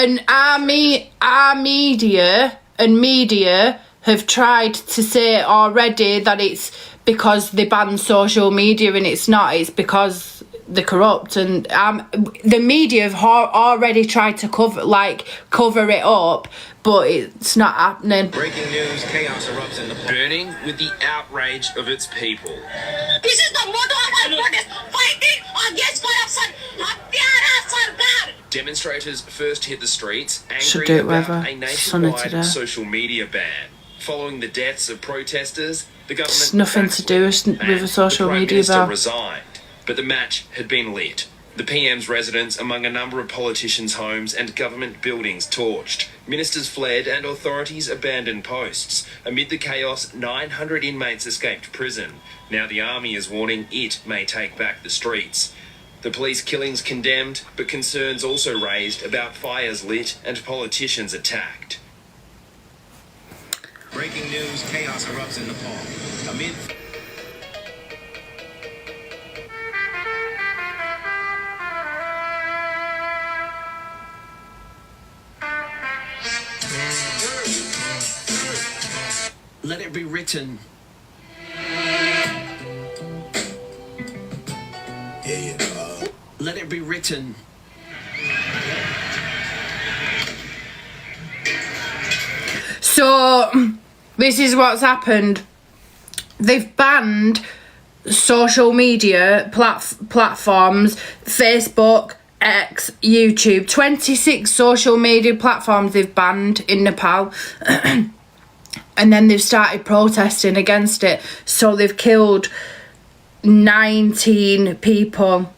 And our media have tried to say already that it's because they banned social media, and it's not. It's because they're corrupt, and the media have already tried to cover it up, but it's not happening. Breaking news, chaos erupts in Nepal. Burning with the outrage of its people. This is the motto of our protest, fighting against corruption. Demonstrators first hit the streets, angry about a nationwide social media ban. Following the deaths of protesters, the government... It's nothing to do with a social media ban. Resigned, but the match had been lit. The PM's residence among a number of politicians' homes and government buildings torched. Ministers fled and authorities abandoned posts. Amid the chaos, 900 inmates escaped prison. Now the army is warning it may take back the streets. The police killings condemned, but concerns also raised about fires lit and politicians attacked. Breaking news, chaos erupts in Nepal. Amid... Let it be written. Let it be written. So, this is what's happened. They've banned social media platforms, Facebook, X, YouTube. 26 social media platforms they've banned in Nepal. And then they've started protesting against it. So they've killed 19 people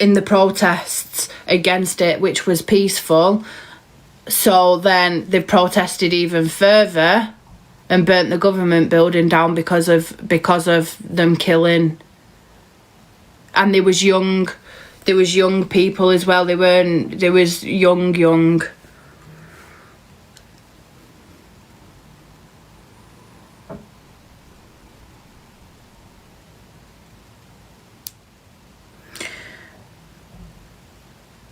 in the protests against it, which was peaceful. So then they've protested even further and burnt the government building down because of them killing. And there was young people as well. There was young.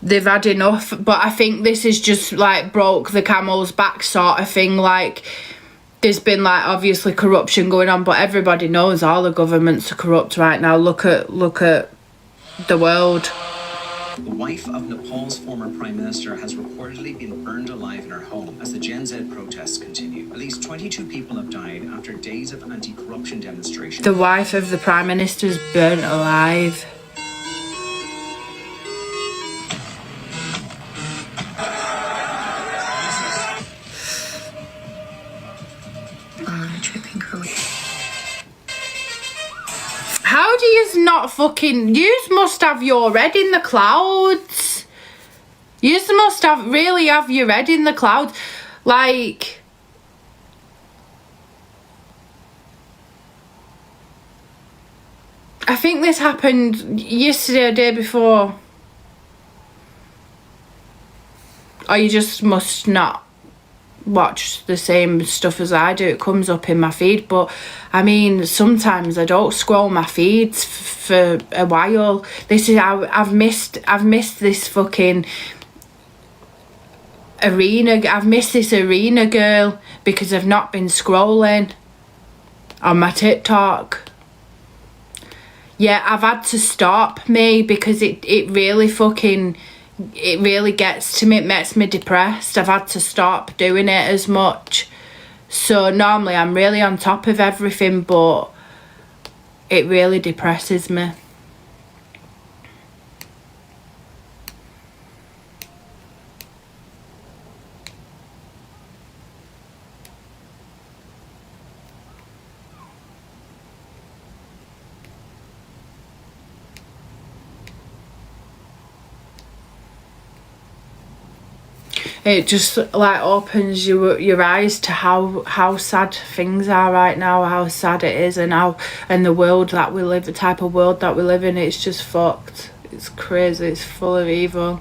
They've had enough, but I think this is just like broke the camel's back sort of thing. Like, there's been like obviously corruption going on, but everybody knows all the governments are corrupt right now. Look at the world. The wife of Nepal's former prime minister has reportedly been burned alive in her home as the Gen Z protests continue. At least 22 people have died after days of anti-corruption demonstrations. The wife of the prime minister's burnt alive. How do you not fucking... You must have your head in the clouds. You must really have your head in the clouds. Like... I think this happened yesterday or day before. Or you just must not watch the same stuff as I do. It comes up in my feed, but I mean, sometimes I don't scroll my feeds for a while. This is I've missed this fucking arena. I've missed this arena girl because I've not been scrolling on my TikTok. Yeah, I've had to stop me because it really gets to me. It makes me depressed. I've had to stop doing it as much. So normally I'm really on top of everything, but it really depresses me. It just like opens your eyes to how sad things are right now, how sad it is, and the world that we live, the type of world that we live in. It's just fucked. It's crazy. It's full of evil.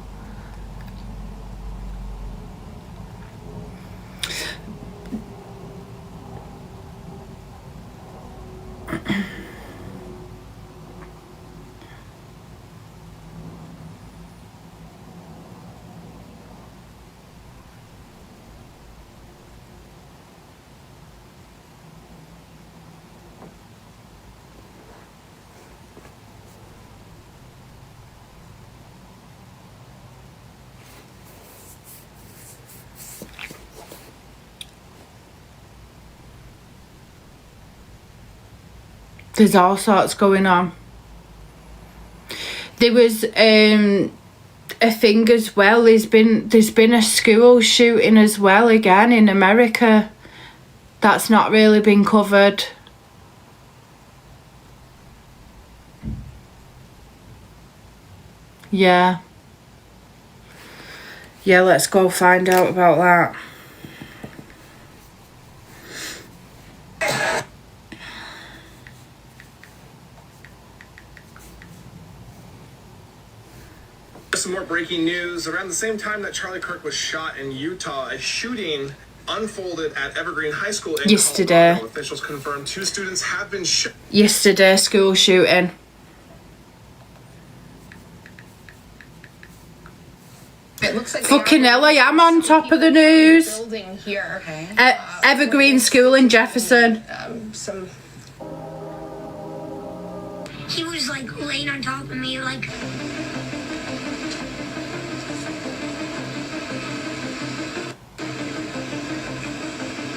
There's all sorts going on. There was a thing as well. There's been a school shooting as well again in America. That's not really been covered. Yeah. Yeah, let's go find out about that. Some more breaking news. Around the same time that Charlie Kirk was shot in Utah, a shooting unfolded at Evergreen High School in Yesterday. Colorado. Officials confirmed 2 students have been shot. Yesterday, school shooting. It looks like Fucking hell, I am on top of the news. Building here. Okay. Evergreen School in Jefferson. He was like laying on top of me, like.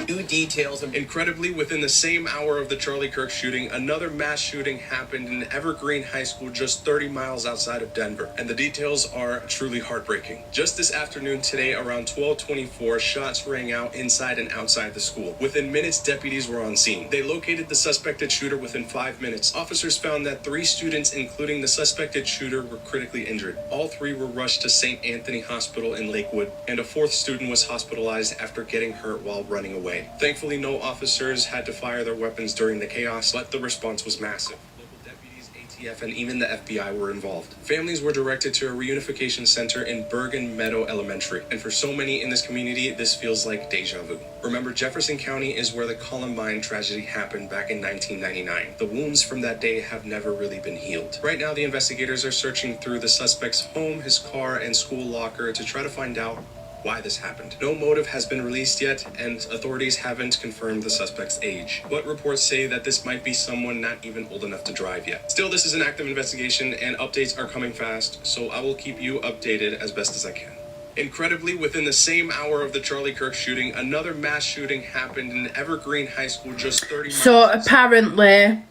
New details. Incredibly, within the same hour of the Charlie Kirk shooting, another mass shooting happened in Evergreen High School just 30 miles outside of Denver. And the details are truly heartbreaking. Just this afternoon today, around 12:24, shots rang out inside and outside the school. Within minutes, deputies were on scene. They located the suspected shooter within 5 minutes. Officers found that 3 students, including the suspected shooter, were critically injured. All 3 were rushed to St. Anthony Hospital in Lakewood, and a 4th student was hospitalized after getting hurt while running away. Thankfully, no officers had to fire their weapons during the chaos, but the response was massive. Local deputies, ATF, and even the FBI were involved. Families were directed to a reunification center in Bergen Meadow Elementary, and for so many in this community, this feels like deja vu. Remember, Jefferson County is where the Columbine tragedy happened back in 1999. The wounds from that day have never really been healed. Right now, the investigators are searching through the suspect's home, his car, and school locker to try to find out why this happened. No motive has been released yet, and authorities haven't confirmed the suspect's age. But reports say that this might be someone not even old enough to drive yet. Still, this is an active investigation, and updates are coming fast, so I will keep you updated as best as I can. Incredibly, within the same hour of the Charlie Kirk shooting, another mass shooting happened in Evergreen High School just 30 miles. So apparently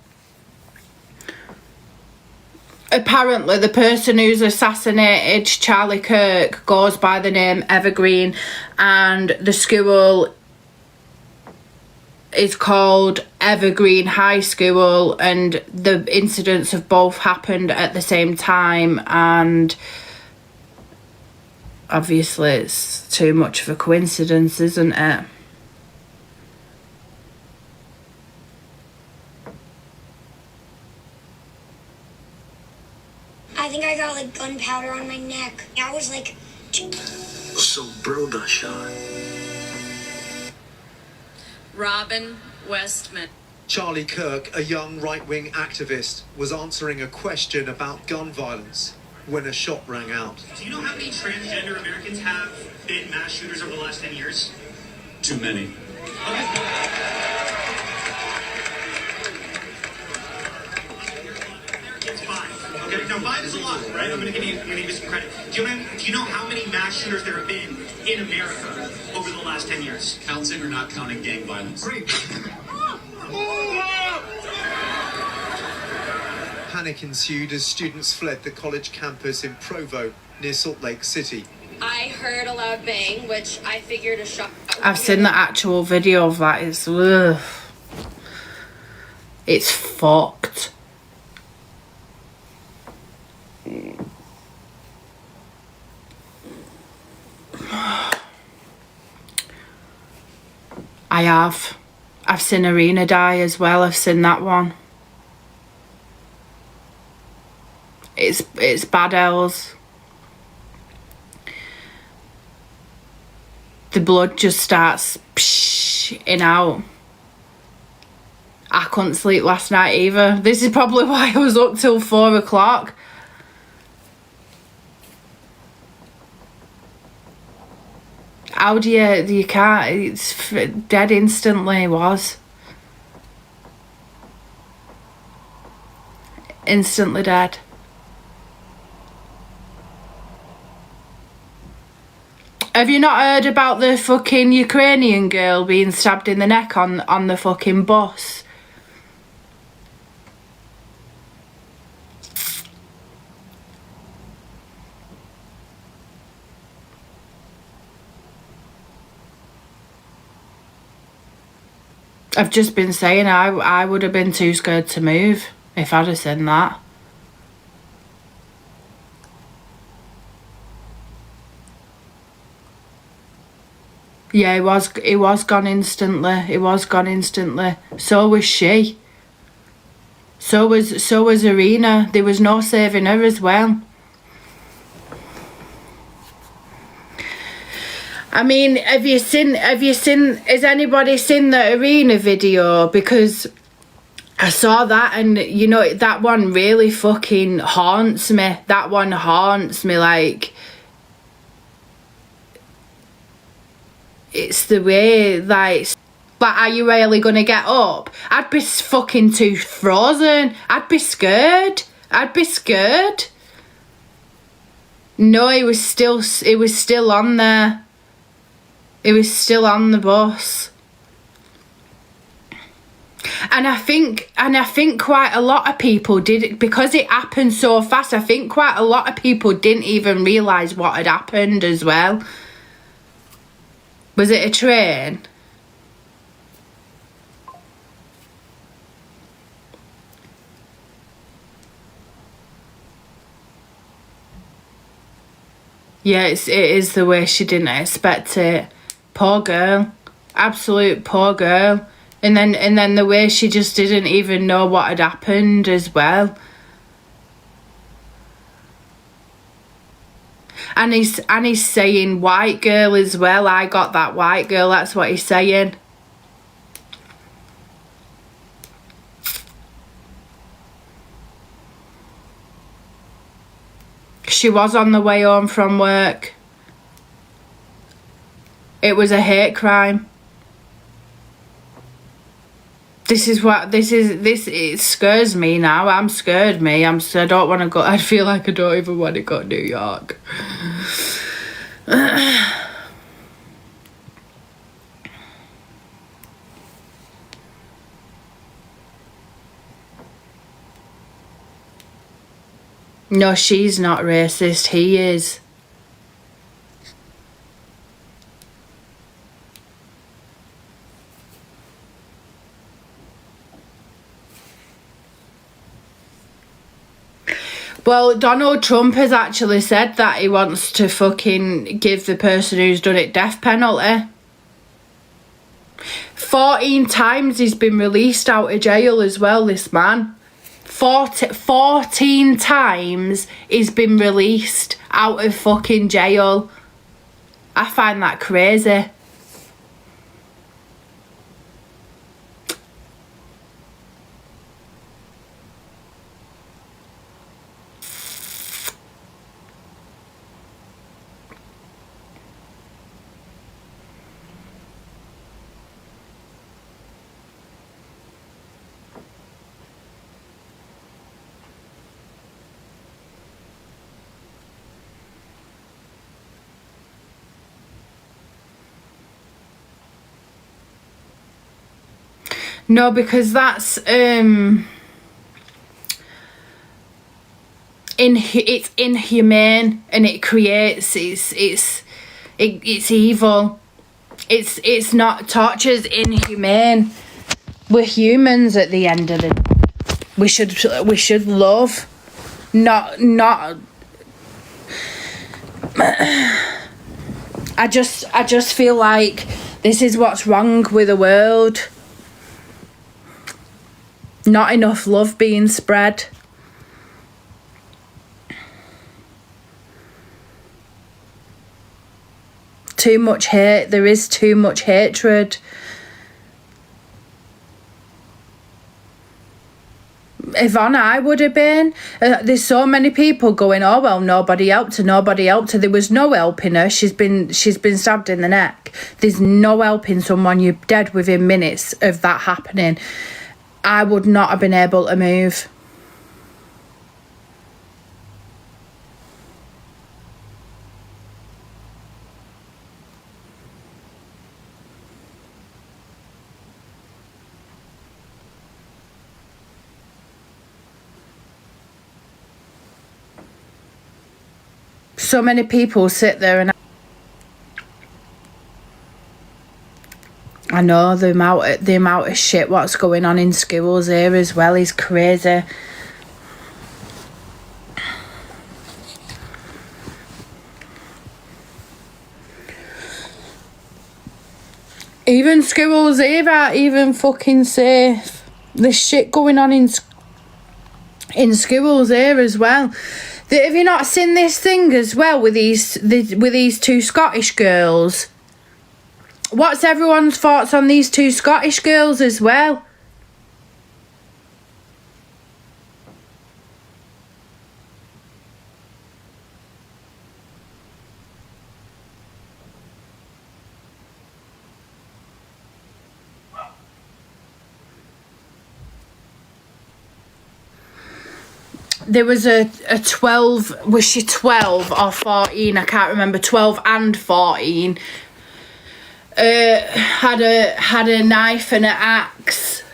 the person who's assassinated Charlie Kirk goes by the name Evergreen, and the school is called Evergreen High School, and the incidents have both happened at the same time, and obviously it's too much of a coincidence, isn't it? I think I got like gunpowder on my neck. I was like. So bro got shot. Robin Westman. Charlie Kirk, a young right-wing activist, was answering a question about gun violence when a shot rang out. Do you know how many transgender Americans have been mass shooters over the last 10 years? Too many. It's 5. Okay, no, 5 is a lot, right? I'm gonna give you some credit. Do you know how many mass shooters there have been in America over the last 10 years? Counting or not counting gang violence? Great. Panic ensued as students fled the college campus in Provo, near Salt Lake City. I heard a loud bang, which I figured a shot. I've seen the actual video of that. It's fucked. I've seen Arena die as well. I've seen that one. It's bad elves. The blood just starts in out. I couldn't sleep last night either. This is probably why I was up till 4 o'clock. How do you can't, it's dead instantly, was. Instantly dead. Have you not heard about the fucking Ukrainian girl being stabbed in the neck on the fucking bus? I've just been saying I would have been too scared to move if I'd have seen that. Yeah, he was gone instantly. He was gone instantly. So was she. So was Irina. There was no saving her as well. I mean, has anybody seen the Irina video? Because I saw that, and you know, that one really fucking haunts me. That one haunts me, like, it's the way, like, are you really gonna get up? I'd be fucking too frozen. I'd be scared. No, it was still on there. It was still on the bus. And I think quite a lot of people did it because it happened so fast. I think quite a lot of people didn't even realise what had happened as well. Was it a train? Yeah, it is the way she didn't expect it. Poor girl. Absolute poor girl. And then the way she just didn't even know what had happened as well. And he's saying white girl as well. I got that white girl, that's what he's saying. She was on the way home from work. It was a hate crime. It scares me now. I'm scared, me. I don't want to go. I feel like I don't even want to go to New York. No, she's not racist. He is. Well, Donald Trump has actually said that he wants to fucking give the person who's done it death penalty. 14 times he's been released out of jail as well, this man. 14 times he's been released out of fucking jail. I find that crazy. No, because that's it's inhumane, and it creates it's evil. It's not, torture's inhumane. We're humans at the end of the day. We should love, not I just feel like this is what's wrong with the world. Not enough love being spread. Too much hate. There is too much hatred. Yvonne, I would have been. There's so many people going, oh well, nobody helped her. There was no helping her. She's been stabbed in the neck. There's no helping someone. You're dead within minutes of that happening. I would not have been able to move. So many people sit there and I know the amount of shit what's going on in schools here as well is crazy. Even schools here aren't even fucking safe. There's shit going on in schools here as well. Have you not seen this thing as well with these two Scottish girls? What's everyone's thoughts on these two Scottish girls as well? There was a 12, was she 12 or 14? I can't remember, 12 and 14. Had a knife and an axe,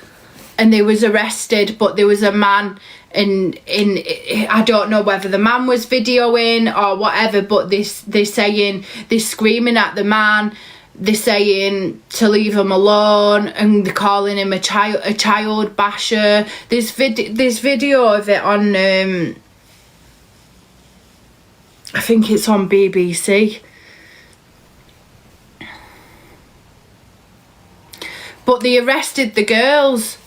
and they was arrested, but there was a man in I don't know whether the man was videoing or whatever, but they're screaming at the man. They're saying to leave him alone, and they're calling him a child basher. There's video of it on I think it's on BBC. But they arrested the girls.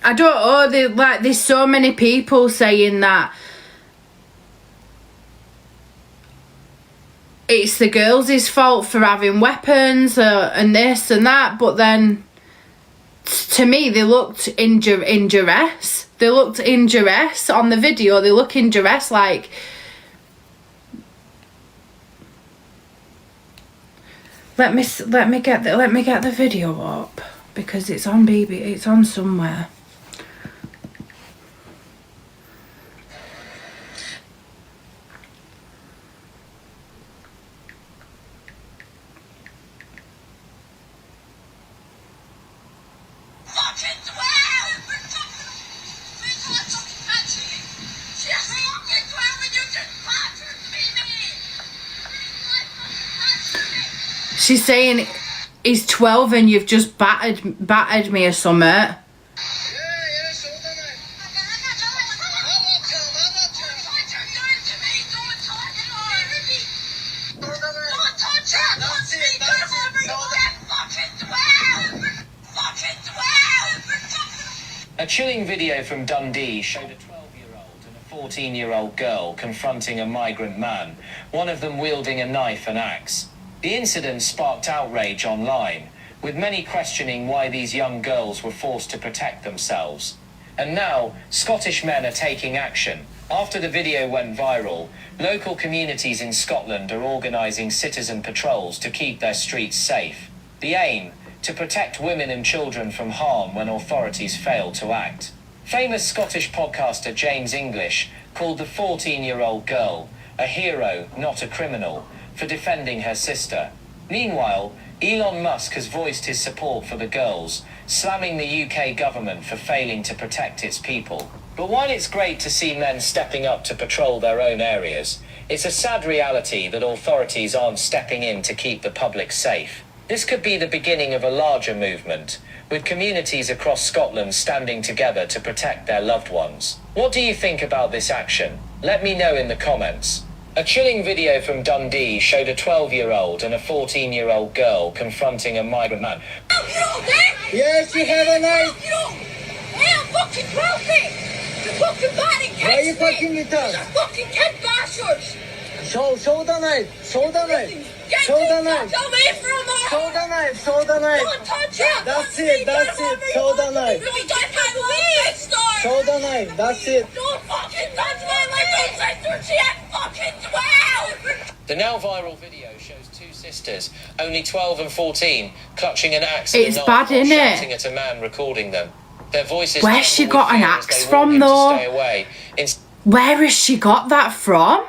I don't know, there's so many people saying that it's the girls' fault for having weapons and this and that, but then to me they looked in duress. They looked in duress on the video. They look in duress, like. Let me get the video up, because it's on it's on somewhere. She's saying, he's 12 and you've just battered me or something. A chilling video from Dundee showed a 12-year-old and a 14-year-old girl confronting a migrant man, one of them wielding a knife and axe. The incident sparked outrage online, with many questioning why these young girls were forced to protect themselves. And now, Scottish men are taking action. After the video went viral, local communities in Scotland are organising citizen patrols to keep their streets safe. The aim? To protect women and children from harm when authorities fail to act. Famous Scottish podcaster James English called the 14-year-old girl a hero, not a criminal, for defending her sister. Meanwhile, Elon Musk has voiced his support for the girls, slamming the UK government for failing to protect its people. But while it's great to see men stepping up to patrol their own areas, it's a sad reality that authorities aren't stepping in to keep the public safe. This could be the beginning of a larger movement, with communities across Scotland standing together to protect their loved ones. What do you think about this action? Let me know in the comments. A chilling video from Dundee showed a 12-year-old and a 14-year-old girl confronting a migrant man. Yes, you have a knife. Hey, I'm fucking trophy. You're fucking bad and Why are you fucking with us? You're fucking kid bastards. Show the knife. Show the knife. Get Show the knife. away from her. Show the knife. Show the knife. Don't touch it. That's it. Show the knife. You don't have a way. Show the knife. That's it. Don't fucking touch me like don't say fucking 12. The now viral video shows two sisters, only 12 and 14, clutching an axe and a It's knife bad, while innit? shouting at a man recording them. Their voices Where's she tremble with got an fear as axe they from, warn him to though? stay away. Where has she got that from?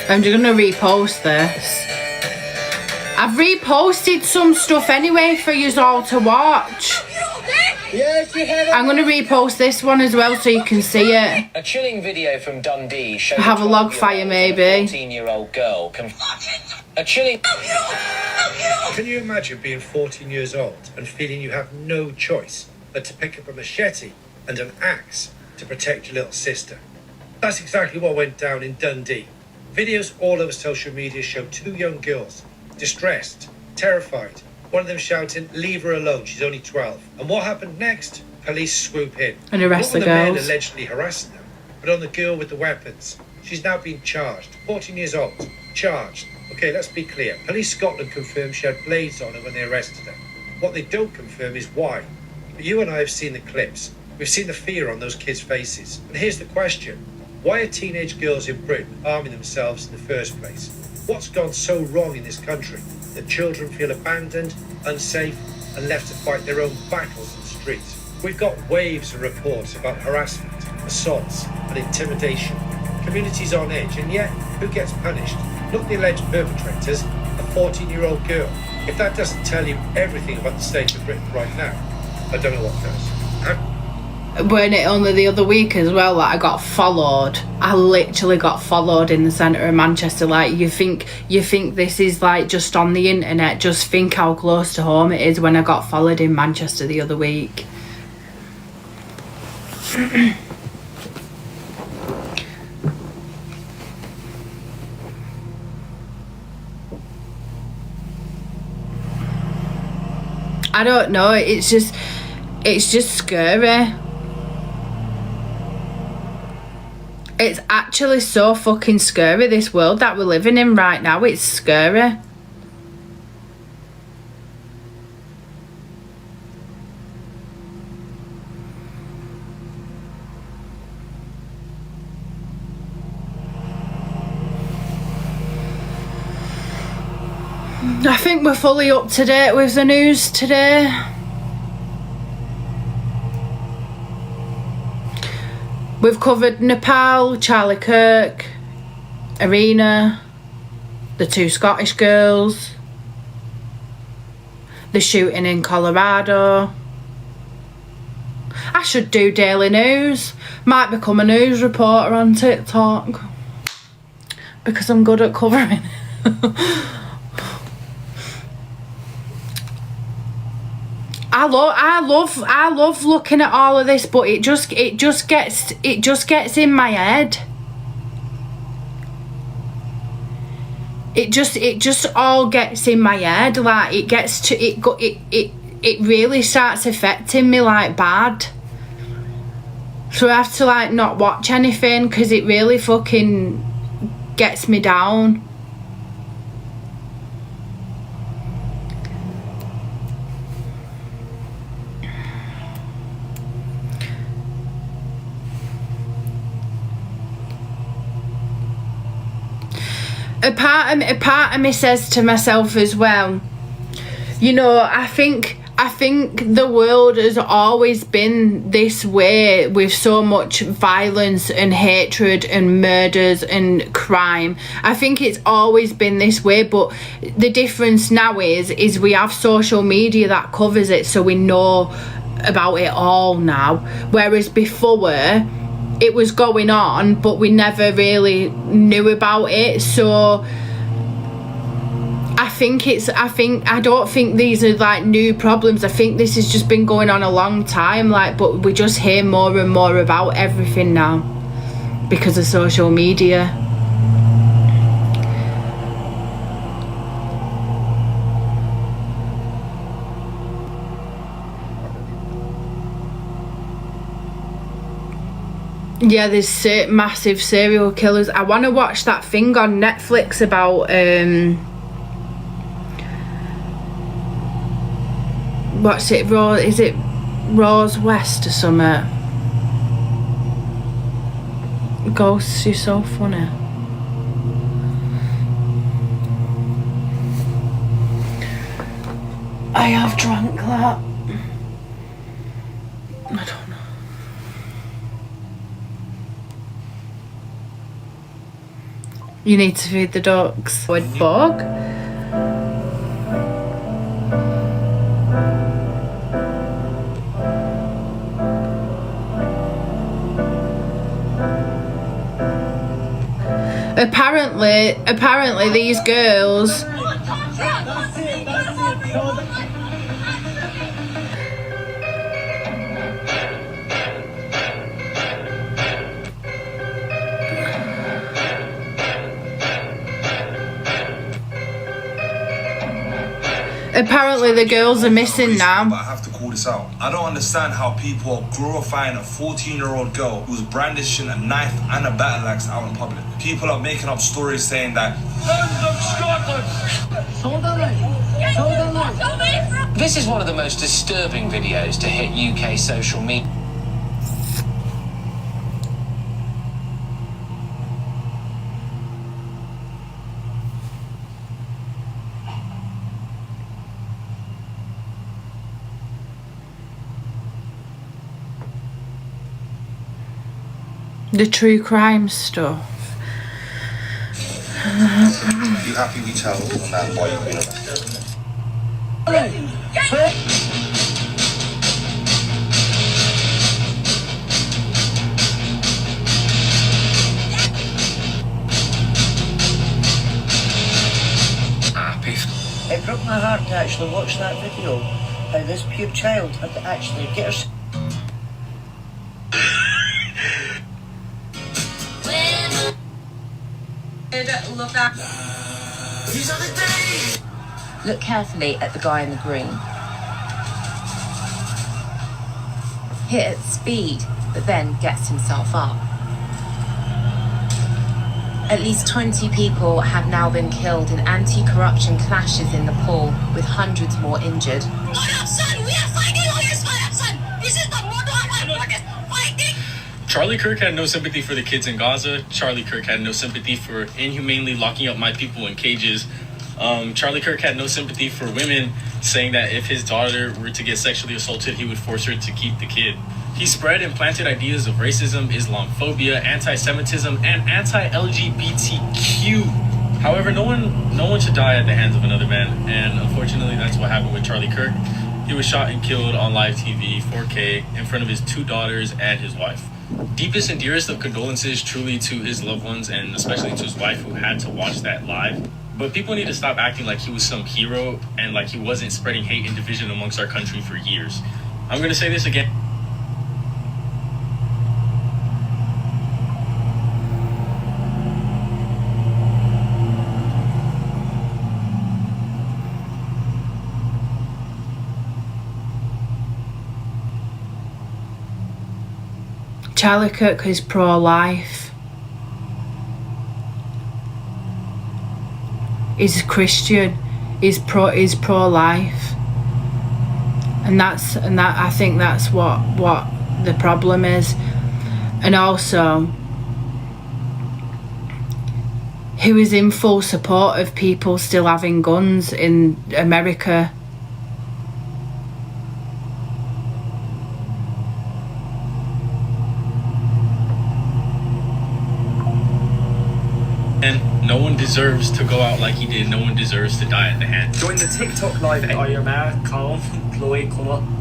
I'm just gonna repost this. I've reposted some stuff anyway for you all to watch. Yes, you have. I'm gonna repost this one as well so you can see it. A chilling video from Dundee showed Have a log fire maybe. 14-year-old girl. A chilling. Can you imagine being 14 years old and feeling you have no choice but to pick up a machete and an axe to protect your little sister? That's exactly what went down in Dundee. Videos all over social media show two young girls, distressed, terrified. One of them shouting, "Leave her alone, she's only 12. And what happened next? Police swoop in. And arrest the Not on the men girls. allegedly harassing them, but on the girl with the weapons. She's now been charged. 14 years old. Charged. Okay, let's be clear. Police Scotland confirmed she had blades on her when they arrested her. What they don't confirm is why. But you and I have seen the clips. We've seen the fear on those kids' faces. And here's the question. Why are teenage girls in Britain arming themselves in the first place? What's gone so wrong in this country that children feel abandoned, unsafe, and left to fight their own battles in the streets? We've got waves of reports about harassment, assaults, and intimidation. Communities on edge, and yet, who gets punished? Not the alleged perpetrators, a 14-year-old girl. If that doesn't tell you everything about the state of Britain right now, I don't know what does. Weren't it only the other week as well that I got followed? I literally got followed in the centre of Manchester. Like, you think this is like just on the internet, just think how close to home it is when I got followed in Manchester the other week. I don't know, it's just scary. It's actually so fucking scary, this world that we're living in right now. It's scary. I think we're fully up to date with the news today. We've covered Nepal, Charlie Kirk, Arena, the two Scottish girls, the shooting in Colorado. I should do daily news. Might become a news reporter on TikTok because I'm good at covering it. I love looking at all of this, but it just gets in my head. It just all gets in my head. Like, it really starts affecting me like bad. So I have to like not watch anything because it really fucking gets me down. A part of me says to myself as well, you know, I think the world has always been this way, with so much violence and hatred and murders and crime. I think it's always been this way, but the difference now is we have social media that covers it, so we know about it all now, whereas before it was going on but we never really knew about it. So I don't think these are like new problems. I think this has just been going on a long time, like, but we just hear more and more about everything now because of social media. Yeah, there's massive serial killers. I want to watch that thing on Netflix about what's it, is it Rose West or something? Ghosts, you're so funny. I have drunk that. I don't know. You need to feed the ducks. Wood bug. Apparently these girls apparently the girls are missing now. But I have to call this out. I don't understand how people are glorifying a 14-year-old girl who's brandishing a knife and a battle axe out in public. People are making up stories saying that This is one of the most disturbing videos to hit UK social media. The true crime stuff. you happy we tell on that why you've been arrested? It broke my heart to actually watch that video. How this poor child had to actually get herself. Look carefully at the guy in the green. Hit at speed, but then gets himself up. At least 20 people have now been killed in anti-corruption clashes in Nepal, with hundreds more injured. Son, we are fighting lawyers, son. This is the motto of our protest. Fighting. Charlie Kirk had no sympathy for the kids in Gaza. Charlie Kirk had no sympathy for inhumanely locking up my people in cages. Charlie Kirk had no sympathy for women, saying that if his daughter were to get sexually assaulted, he would force her to keep the kid. He spread and planted ideas of racism, Islamophobia, anti-Semitism, and anti-LGBTQ. However, no one should die at the hands of another man, and unfortunately, that's what happened with Charlie Kirk. He was shot and killed on live TV, 4K, in front of his 2 daughters and his wife. Deepest and dearest of condolences truly to his loved ones, and especially to his wife who had to watch that live. But people need to stop acting like he was some hero and like he wasn't spreading hate and division amongst our country for years. I'm going to say this again. Charlie Kirk is pro-life. He's a Christian. He's pro-life, and I think that's what the problem is. And also, he was in full support of people still having guns in America. And no one deserves to go out like he did. No one deserves to die at the hand. Join the TikTok live. Are you mad? Calm, Chloe, come on.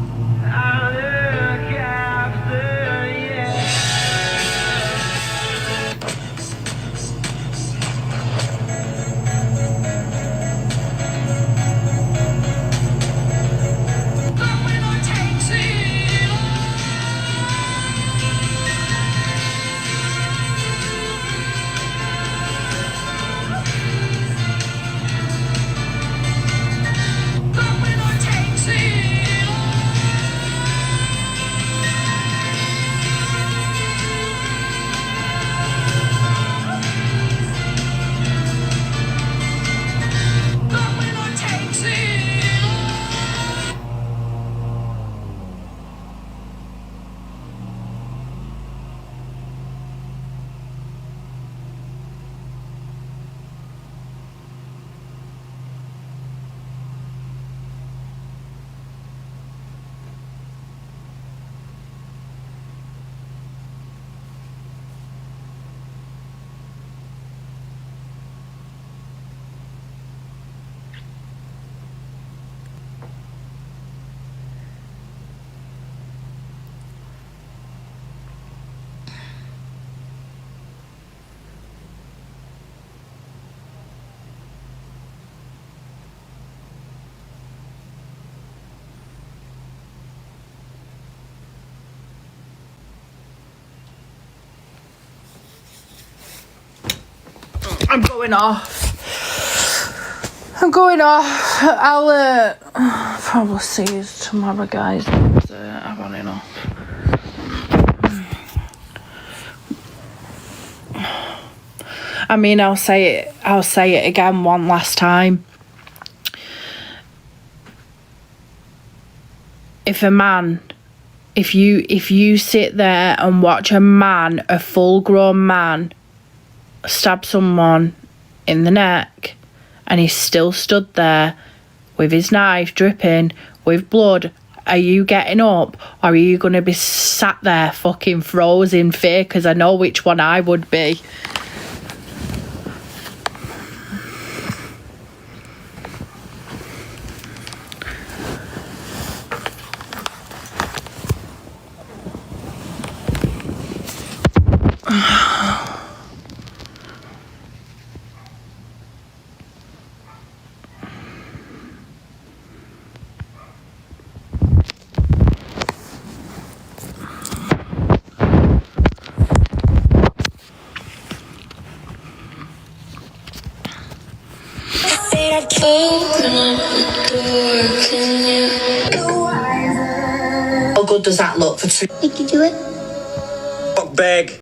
I'm going off. I'll probably see you tomorrow, guys. I've had enough. I mean, I'll say it again one last time. If you sit there and watch a full-grown man, stab someone in the neck, and he's still stood there with his knife dripping with blood, are you getting up, or are you going to be sat there fucking froze in fear? Because I know which one I would be. How good does that look for two? You can do it. Fuck bag.